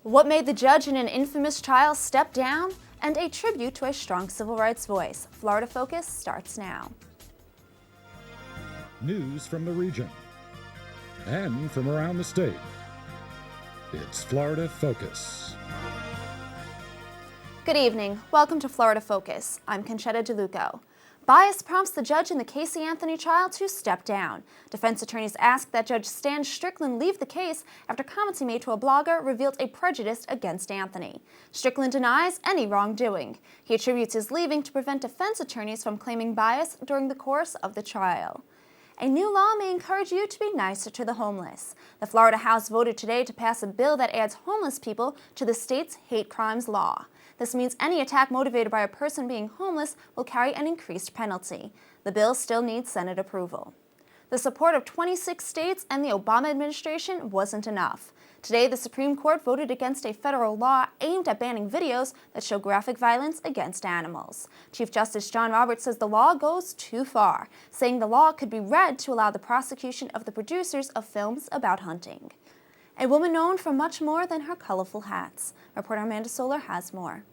What made the judge in an infamous trial step down? And a tribute to a strong civil rights voice. Florida Focus starts now. News from the region and from around the state. It's Florida Focus. Good evening. Welcome to Florida Focus. I'm Concetta DeLuco. Bias prompts the judge in the Casey Anthony trial to step down. Defense attorneys asked that Judge Stan Strickland leave the case after comments he made to a blogger revealed a prejudice against Anthony. Strickland denies any wrongdoing. He attributes his leaving to prevent defense attorneys from claiming bias during the course of the trial. A new law may encourage you to be nicer to the homeless. The Florida House voted today to pass a bill that adds homeless people to the state's hate crimes law. This means any attack motivated by a person being homeless will carry an increased penalty. The bill still needs Senate approval. The support of 26 states and the Obama administration wasn't enough. Today, the Supreme Court voted against a federal law aimed at banning videos that show graphic violence against animals. Chief Justice John Roberts says the law goes too far, saying the law could be read to allow the prosecution of the producers of films about hunting. A woman known for much more than her colorful hats. Reporter Amanda Solar has more.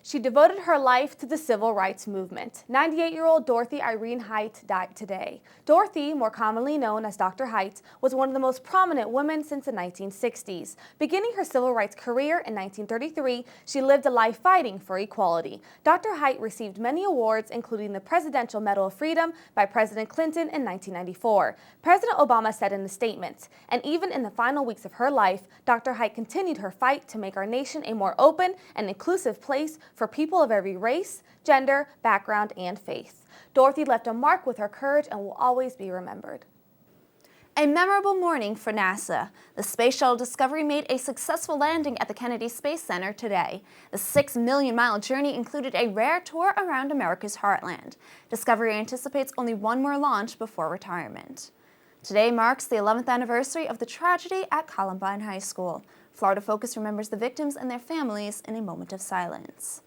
She devoted her life to the civil rights movement. 98-year-old Dorothy Irene Height died today. Dorothy, more commonly known as Dr. Height, was one of the most prominent women since the 1960s. Beginning her civil rights career in 1933, she lived a life fighting for equality. Dr. Height received many awards, including the Presidential Medal of Freedom by President Clinton in 1994. President Obama said in a statement, and even in the final weeks of her life, Dr. Height continued her fight to make our nation a more open and inclusive place for people of every race, gender, background, and faith. Dorothy left a mark with her courage and will always be remembered. A memorable morning for NASA. The Space Shuttle Discovery made a successful landing at the Kennedy Space Center today. The 6 million-mile journey included a rare tour around America's heartland. Discovery anticipates only one more launch before retirement. Today marks the 11th anniversary of the tragedy at Columbine High School. Florida Focus remembers the victims and their families in a moment of silence.